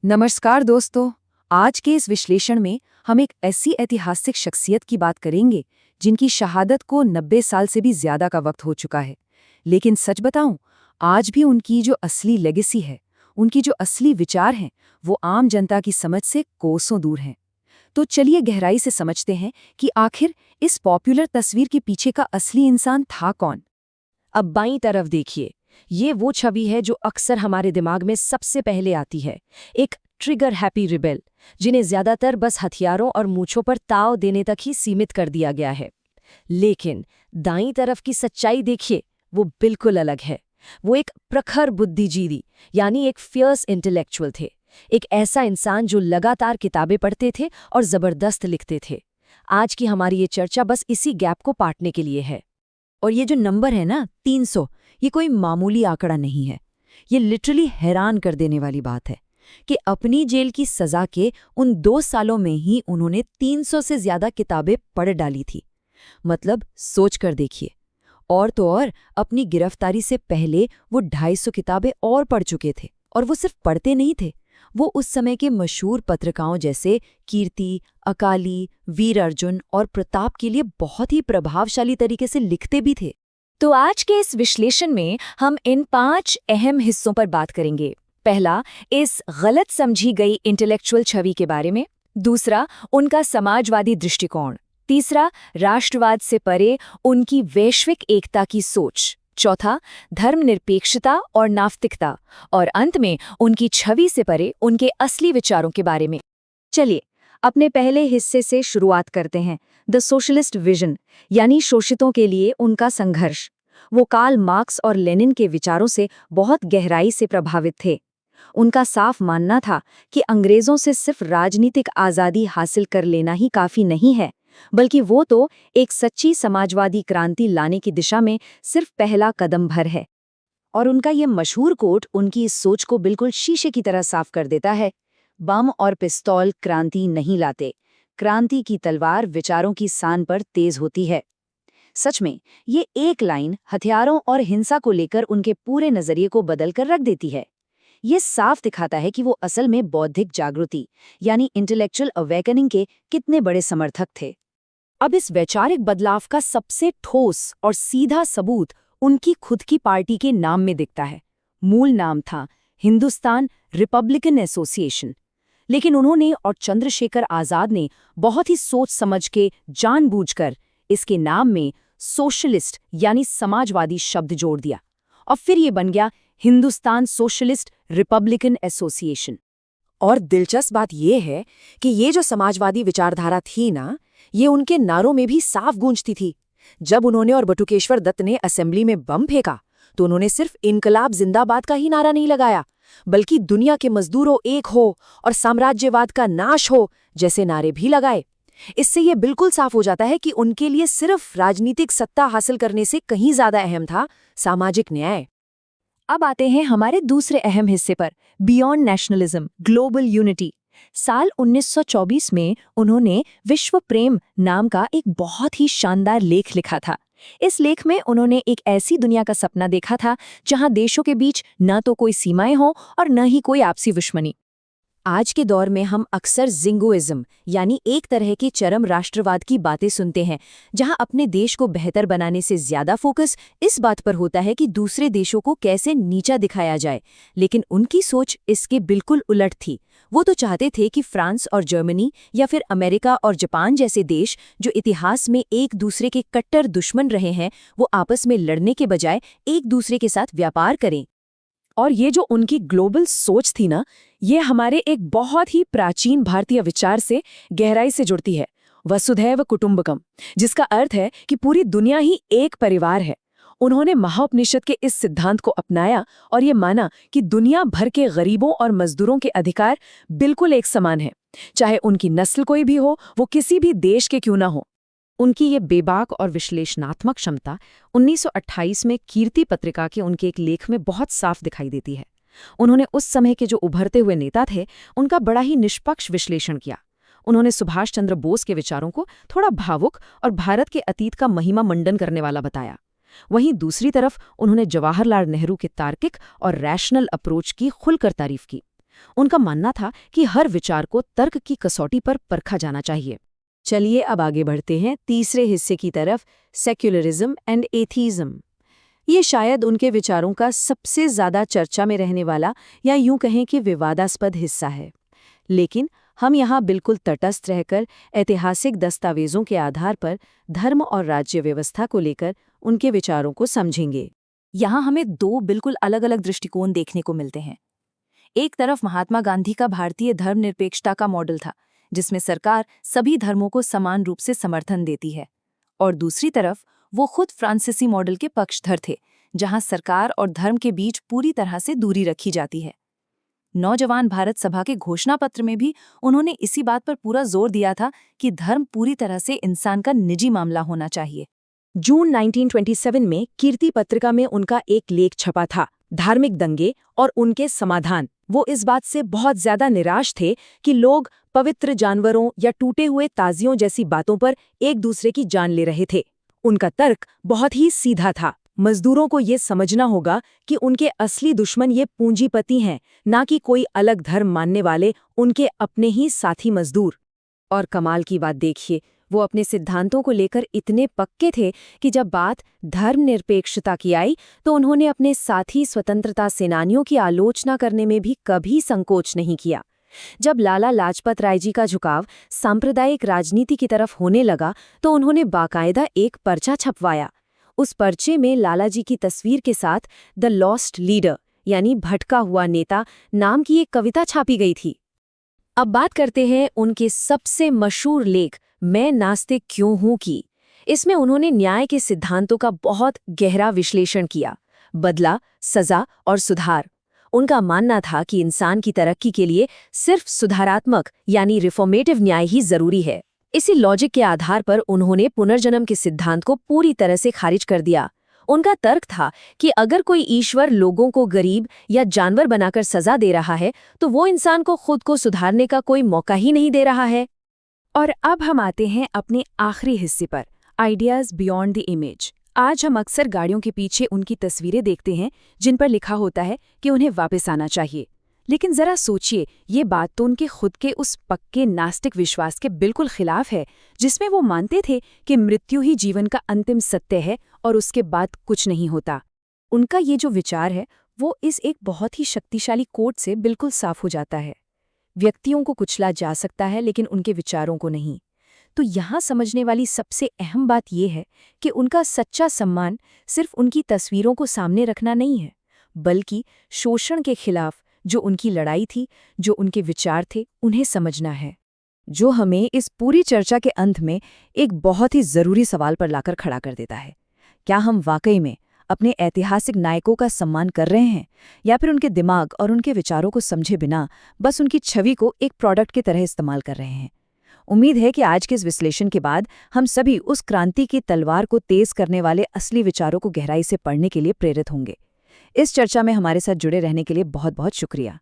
नमस्कार दोस्तों। आज के इस विश्लेषण में हम एक ऐसी ऐतिहासिक शख्सियत की बात करेंगे जिनकी शहादत को 90 साल से भी ज्यादा का वक्त हो चुका है। लेकिन सच बताऊं, आज भी उनकी जो असली लेगेसी है, उनकी जो असली विचार हैं, वो आम जनता की समझ से कोसों दूर हैं। तो चलिए गहराई से समझते हैं कि आखिर इस पॉपुलर तस्वीर के पीछे का असली इंसान था कौन। अब बाईं तरफ देखिए, ये वो छवि है जो अक्सर हमारे दिमाग में सबसे पहले आती है। एक ट्रिगर हैप्पी रिबेल, जिन्हें ज्यादातर बस हथियारों और मूंछों पर ताव देने तक ही सीमित कर दिया गया है। लेकिन दाईं तरफ की सच्चाई देखिए, वो बिल्कुल अलग है। वो एक प्रखर बुद्धिजीवी, यानी एक फियर्स इंटेलेक्चुअल थे। एक ऐसा इंसान जो लगातार किताबें पढ़ते थे और जबरदस्त लिखते थे। आज की हमारी ये चर्चा बस इसी गैप को पाटने के लिए है। और ये जो नंबर है ना 300, ये कोई मामूली आंकड़ा नहीं है। ये लिटरली हैरान कर देने वाली बात है कि अपनी जेल की सजा के उन 2 सालों में ही उन्होंने 300 से ज्यादा किताबें पढ़ डाली थी। मतलब सोच कर देखिए। और तो और अपनी गिरफ्तारी से पहले वो 250 किताबें और पढ़ चुके थे। और वो सिर्फ पढ़ते नहीं थे, वो उस समय के मशहूर पत्रिकाओं जैसे कीर्ति, अकाली, वीर अर्जुन और प्रताप के लिए बहुत ही प्रभावशाली तरीके से लिखते भी थे। तो आज के इस विश्लेषण में हम इन 5 अहम हिस्सों पर बात करेंगे। पहला, इस गलत समझी गई इंटेलेक्चुअल छवि के बारे में। दूसरा, उनका समाजवादी दृष्टिकोण। तीसरा, राष्ट्रवाद से परे उनकी वैश्विक एकता की सोच। चौथा, धर्मनिरपेक्षता और नास्तिकता। और अंत में उनकी छवि से परे उनके असली विचारों के बारे में। चलिए अपने पहले हिस्से से शुरुआत करते हैं, द सोशलिस्ट विजन, यानी शोषितों के लिए उनका संघर्ष। वो कार्ल मार्क्स और लेनिन के विचारों से बहुत गहराई से प्रभावित थे। उनका साफ मानना था कि अंग्रेजों से सिर्फ राजनीतिक आज़ादी हासिल कर लेना ही काफ़ी नहीं है, बल्कि वो तो एक सच्ची समाजवादी क्रांति लाने की दिशा में सिर्फ पहला कदम भर है। और उनका ये मशहूर कोट उनकी इस सोच को बिल्कुल शीशे की तरह साफ कर देता है। बम और पिस्तौल क्रांति नहीं लाते, क्रांति की तलवार विचारों की सान पर तेज होती है। सच में ये एक लाइन हथियारों और हिंसा को लेकर उनके पूरे नजरिए को बदल कर रख देती है। ये साफ दिखाता है कि वो असल में बौद्धिक जागृति यानी इंटेलेक्चुअल अवेकनिंग के कितने बड़े समर्थक थे। अब इस वैचारिक बदलाव का सबसे ठोस और सीधा सबूत उनकी खुद की पार्टी के नाम में दिखता है। मूल नाम था हिंदुस्तान रिपब्लिकन एसोसिएशन, लेकिन उन्होंने और चंद्रशेखर आजाद ने बहुत ही सोच समझ के जानबूझकर इसके नाम में सोशलिस्ट यानी समाजवादी शब्द जोड़ दिया, और फिर ये बन गया हिंदुस्तान सोशलिस्ट रिपब्लिकन एसोसिएशन। और दिलचस्प बात यह है कि ये जो समाजवादी विचारधारा थी ना, ये उनके नारों में भी साफ गूंजती थी। जब उन्होंने और बटुकेश्वर दत्त ने असेंबली में बम फेंका, तो उन्होंने सिर्फ इनकलाब जिंदाबाद का ही नारा नहीं लगाया, बल्कि दुनिया के मजदूरों एक हो और साम्राज्यवाद का नाश हो जैसे नारे भी लगाए। इससे ये बिल्कुल साफ हो जाता है कि उनके लिए सिर्फ राजनीतिक सत्ता हासिल करने से कहीं ज्यादा अहम था सामाजिक न्याय। अब आते हैं हमारे दूसरे अहम हिस्से पर, बियॉन्ड नेशनलिज्म, ग्लोबल यूनिटी। साल 1924 में उन्होंने विश्व प्रेम नाम का एक बहुत ही शानदार लेख लिखा था। इस लेख में उन्होंने एक ऐसी दुनिया का सपना देखा था जहां देशों के बीच न तो कोई सीमाएं हों और न ही कोई आपसी दुश्मनी। आज के दौर में हम अक्सर जिंगोइज्म यानी एक तरह के चरम राष्ट्रवाद की बातें सुनते हैं, जहां अपने देश को बेहतर बनाने से ज्यादा फोकस इस बात पर होता है कि दूसरे देशों को कैसे नीचा दिखाया जाए। लेकिन उनकी सोच इसके बिल्कुल उलट थी। वो तो चाहते थे कि फ्रांस और जर्मनी या फिर अमेरिका और जापान जैसे देश जो इतिहास में एक दूसरे के कट्टर दुश्मन रहे हैं, वो आपस में लड़ने के बजाय एक दूसरे के साथ व्यापार करें। और ये जो उनकी ग्लोबल सोच थी ना, ये हमारे एक बहुत ही प्राचीन भारतीय विचार से गहराई से जुड़ती है, वसुधैव कुटुंबकम, जिसका अर्थ है कि पूरी दुनिया ही एक परिवार है। उन्होंने महाउपनिषद के इस सिद्धांत को अपनाया और ये माना कि दुनिया भर के गरीबों और मजदूरों के अधिकार बिल्कुल एक समान हैं, चाहे उनकी नस्ल कोई भी हो, वो किसी भी देश के क्यों ना हो। उनकी ये बेबाक और विश्लेषणात्मक क्षमता 1928 में कीर्ति पत्रिका के उनके एक लेख में बहुत साफ दिखाई देती है। उन्होंने उस समय के जो उभरते हुए नेता थे, उनका बड़ा ही निष्पक्ष विश्लेषण किया। उन्होंने सुभाष चंद्र बोस के विचारों को थोड़ा भावुक और भारत के अतीत का महिमा मंडन करने वाला बताया। वहीं दूसरी तरफ उन्होंने जवाहरलाल नेहरू के तार्किक और रैशनल अप्रोच की खुलकर तारीफ की। उनका मानना था कि हर विचार को तर्क की कसौटी पर परखा जाना चाहिए। चलिए अब आगे बढ़ते हैं तीसरे हिस्से की तरफ, सेक्युलरिज्म एंड एथीज्म। ये शायद उनके विचारों का सबसे ज़्यादा चर्चा में रहने वाला या यूं कहें कि विवादास्पद हिस्सा है। लेकिन हम यहाँ बिल्कुल तटस्थ रहकर ऐतिहासिक दस्तावेजों के आधार पर धर्म और राज्य व्यवस्था को लेकर उनके विचारों को समझेंगे। यहाँ हमें दो बिल्कुल अलग अलग दृष्टिकोण देखने को मिलते हैं। एक तरफ महात्मा गांधी का भारतीय धर्मनिरपेक्षता का मॉडल था, जिसमें सरकार सभी धर्मों को समान रूप से समर्थन देती है, और दूसरी तरफ वो खुद फ्रांसीसी मॉडल के पक्षधर थे, जहां सरकार और धर्म के बीच पूरी तरह से दूरी रखी जाती है। नौजवान भारत सभा के घोषणा पत्र में भी उन्होंने इसी बात पर पूरा जोर दिया था कि धर्म पूरी तरह से इंसान का निजी मामला होना चाहिए। जून 1927 में कीर्ति पत्रिका में उनका एक लेख छपा था, धार्मिक दंगे और उनके समाधान। वो इस बात से बहुत ज्यादा निराश थे कि लोग पवित्र जानवरों या टूटे हुए ताजियों जैसी बातों पर एक दूसरे की जान ले रहे थे। उनका तर्क बहुत ही सीधा था। मजदूरों को ये समझना होगा कि उनके असली दुश्मन ये पूंजीपति हैं, ना कि कोई अलग धर्म मानने वाले उनके अपने ही साथी मजदूर। और कमाल की बात देखिए, वो अपने सिद्धांतों को लेकर इतने पक्के थे कि जब बात धर्मनिरपेक्षता की आई तो उन्होंने अपने साथी स्वतंत्रता सेनानियों की आलोचना करने में भी कभी संकोच नहीं किया। जब लाला लाजपत राय जी का झुकाव सांप्रदायिक राजनीति की तरफ होने लगा तो उन्होंने बाकायदा एक पर्चा छपवाया। उस पर्चे में लाला जी की तस्वीर के साथ द लॉस्ट लीडर यानी भटका हुआ नेता नाम की एक कविता छापी गई थी। अब बात करते हैं उनके सबसे मशहूर लेख मैं नास्तिक क्यों हूं की। इसमें उन्होंने न्याय के सिद्धांतों का बहुत गहरा विश्लेषण किया, बदला, सजा और सुधार। उनका मानना था कि इंसान की तरक्की के लिए सिर्फ सुधारात्मक यानी रिफॉर्मेटिव न्याय ही जरूरी है। इसी लॉजिक के आधार पर उन्होंने पुनर्जन्म के सिद्धांत को पूरी तरह से खारिज कर दिया। उनका तर्क था कि अगर कोई ईश्वर लोगों को गरीब या जानवर बनाकर सजा दे रहा है तो वो इंसान को खुद को सुधारने का कोई मौका ही नहीं दे रहा है। और अब हम आते हैं अपने आखिरी हिस्से पर, आइडियाज बियॉन्ड द इमेज। आज हम अक्सर गाड़ियों के पीछे उनकी तस्वीरें देखते हैं जिन पर लिखा होता है कि उन्हें वापस आना चाहिए। लेकिन जरा सोचिए, ये बात तो उनके खुद के उस पक्के नास्तिक विश्वास के बिल्कुल खिलाफ है, जिसमें वो मानते थे कि मृत्यु ही जीवन का अंतिम सत्य है और उसके बाद कुछ नहीं होता। उनका ये जो विचार है वो इस एक बहुत ही शक्तिशाली कोट से बिल्कुल साफ हो जाता है। व्यक्तियों को कुचला जा सकता है लेकिन उनके विचारों को नहीं। तो यहाँ समझने वाली सबसे अहम बात यह है कि उनका सच्चा सम्मान सिर्फ उनकी तस्वीरों को सामने रखना नहीं है, बल्कि शोषण के खिलाफ जो उनकी लड़ाई थी, जो उनके विचार थे, उन्हें समझना है। जो हमें इस पूरी चर्चा के अंत में एक बहुत ही ज़रूरी सवाल पर लाकर खड़ा कर देता है, क्या हम वाकई में अपने ऐतिहासिक नायकों का सम्मान कर रहे हैं, या फिर उनके दिमाग और उनके विचारों को समझे बिना बस उनकी छवि को एक प्रोडक्ट की तरह इस्तेमाल कर रहे हैं? उम्मीद है कि आज के इस विश्लेषण के बाद हम सभी उस क्रांति की तलवार को तेज करने वाले असली विचारों को गहराई से पढ़ने के लिए प्रेरित होंगे। इस चर्चा में हमारे साथ जुड़े रहने के लिए बहुत बहुत शुक्रिया।